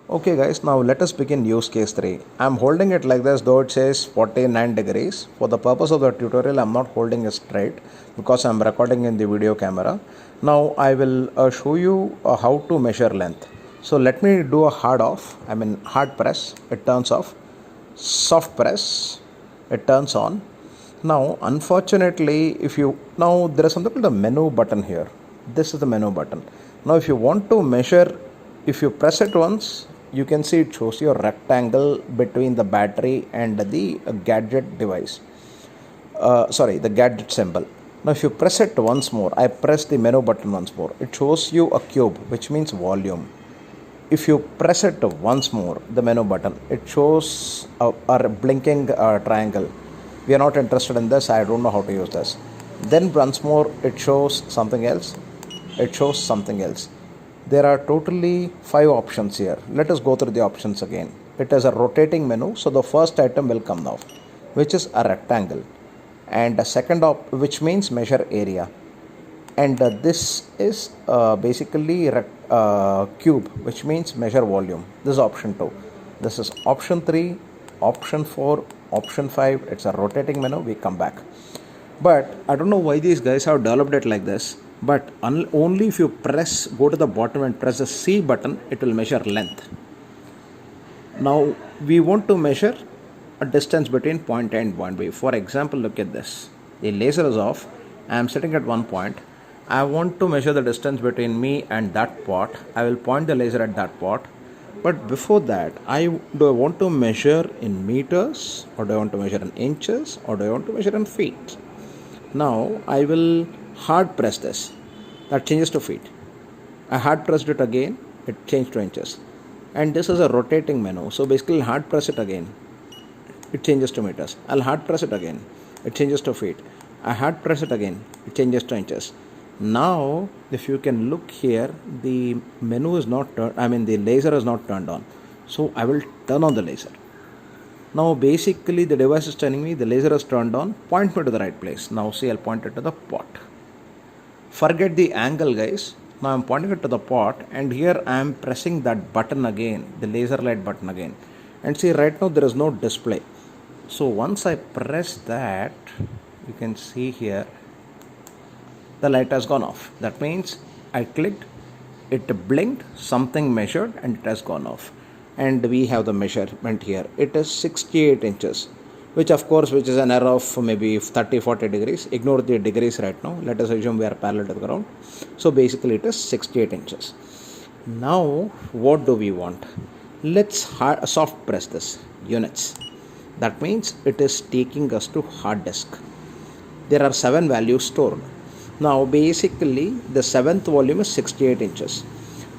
Okay guys, now let us begin use case 3. I am holding it like this though it says 49 degrees. For the purpose of the tutorial I am not holding it straight because I am recording in the video camera. Now I will show you how to measure length. So let me do a hard press, it turns off. Soft press, it turns on. Now unfortunately now there is something called the menu button here. This is the menu button. Now if you want to measure, if you press it once, you can see it shows you a rectangle between the battery and the gadget device. The gadget symbol. Now if you press it once more, I press the menu button once more, it shows you a cube, which means volume. If you press it once more, the menu button, it shows a blinking triangle. We are not interested in this, I don't know how to use this. Then once more it shows something else, it shows something else. There are totally 5 options here. Let us go through the options again. It is a rotating menu, so the first item will come now, which is a rectangle, and a second which means measure area, and this is basically cube, which means measure volume. This is option 2. This is option 3, option 4, option 5. It's a rotating menu. We come back, but I don't know why these guys have developed it like this. But only if you go to the bottom and press the C button, it will measure length. Now we want to measure a distance between point A and point B. For example, look at this. The laser is off. I am sitting at one point. I want to measure the distance between me and that pot. I will point the laser at that pot. But before that, do I want to measure in meters, or do I want to measure in inches, or do I want to measure in feet? Now I will hard press this, that changes to feet. I hard pressed it again, it changed to inches. And this is a rotating menu, so basically hard press it again, it changes to meters. I'll hard press it again, it changes to feet. I hard press it again, it changes to inches. Now if you can look here, the menu is not the laser is not turned on, so I will turn on the laser. Now basically the device is telling me the laser is turned on, point me to the right place. Now see, I'll point it to the pot. Forget the angle guys, now I am pointing it to the pot, and here I am pressing that button again, the laser light button again, and see right now there is no display. So once I press that, you can see here the light has gone off. That means I clicked, it blinked, something measured, and it has gone off. And we have the measurement here, it is 68 inches, which is an error of maybe 30-40 degrees. Ignore the degrees right now, let us assume we are parallel to the ground. So basically it is 68 inches. Now what do we want? Let's soft press this, units. That means it is taking us to hard disk. There are 7 values stored. Now basically the 7th volume is 68 inches.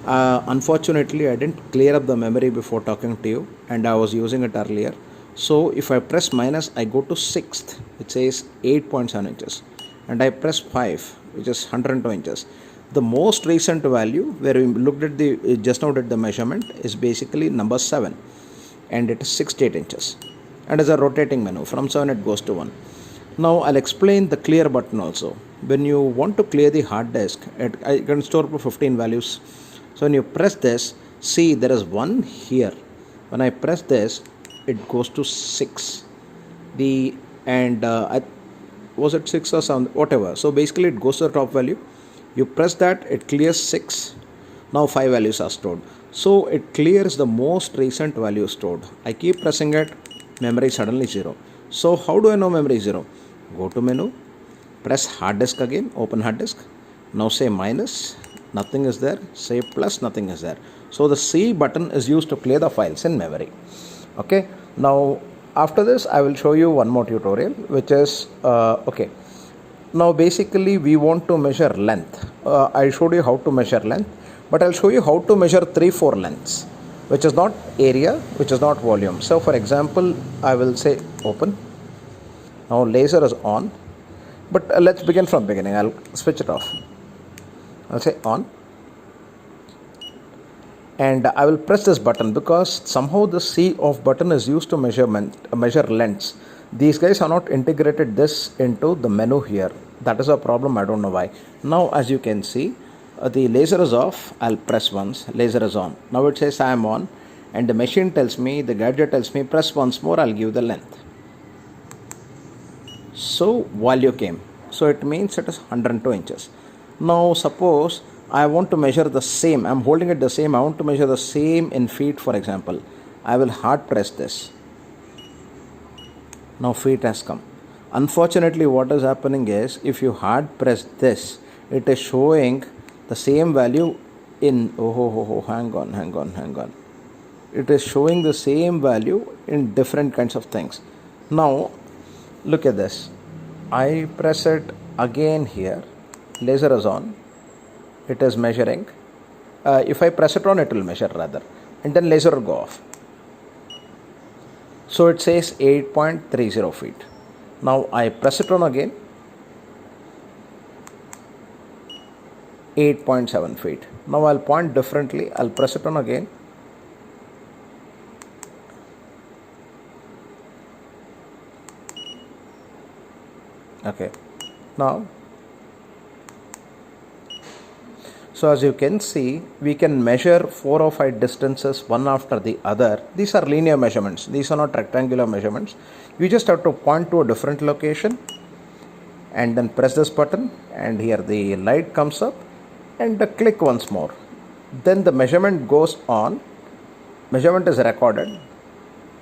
Unfortunately I didn't clear up the memory before talking to you, and I was using it earlier. So if I press minus, I go to 6th, it says 8.7 inches, and I press 5, which is 102 inches. The most recent value where we looked at just now did the measurement, is basically number 7, and it is 68 inches, and as a rotating menu, from 7 it goes to 1. Now I'll explain the clear button also. When you want to clear the hard disk, I can store up to 15 values. So when you press this, see there is 1 here. When I press this, it goes to 6. Was it 6 or something, whatever. So basically it goes to the top value. You press that, it clears 6. Now 5 values are stored. So it clears the most recent value stored. I keep pressing it, memory suddenly 0. So how do I know memory is 0? Go to menu, press hard disk again, open hard disk. Now say minus, nothing is there. Say plus, nothing is there. So the C button is used to clear the files in memory. Okay, now after this I will show you one more tutorial, which is now basically we want to measure length. I showed you how to measure length, but I'll show you how to measure 3-4 lengths, which is not area, which is not volume. So for example, I will say open. Now laser is on, but let's begin from beginning. I'll switch it off. I'll say on, and I will press this button because somehow the C off button is used to measure lengths. These guys are not integrated this into the menu here. That is a problem, I don't know why. Now as you can see, the laser is off. I'll press once, laser is on. Now it says I am on, and the machine tells me, the gadget tells me, press once more, I'll give the length. So value came. So it means it is 102 inches. Now suppose I want to measure the same, I'm holding it the same, I want to measure the same in feet, for example. I will hard press this. Now feet has come. Unfortunately, what is happening is, if you hard press this, it is showing the same value in, hang on. It is showing the same value in different kinds of things. Now, look at this. I press it again here. Laser is on. It is measuring. If I press it on, it will measure rather. And then laser will go off. So it says 8.30 feet. Now I press it on again. 8.7 feet. Now I'll point differently. I'll press it on again. Okay. Now, so as you can see, we can measure 4 or 5 distances one after the other. These are linear measurements. These are not rectangular measurements. You just have to point to a different location and then press this button, and here the light comes up, and click once more. Then the measurement goes on. Measurement is recorded.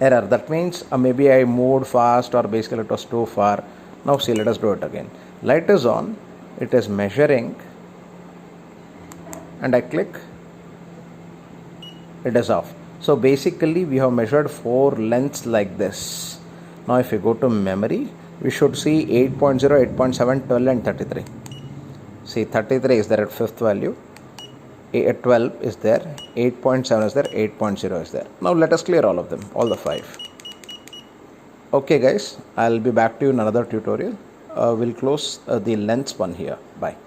Error. That means maybe I moved fast, or basically it was too far. Now see, let us do it again. Light is on. It is measuring. And I click, it is off. So basically we have measured 4 lengths like this. Now if you go to memory, we should see 8.0, 8.7, 12 and 33. See, 33 is there at 5th value, 12 is there, 8.7 is there, 8.0 is there. Now let us clear all of them, all the 5. Okay guys, I'll be back to you in another tutorial. We'll close the lengths one here. Bye.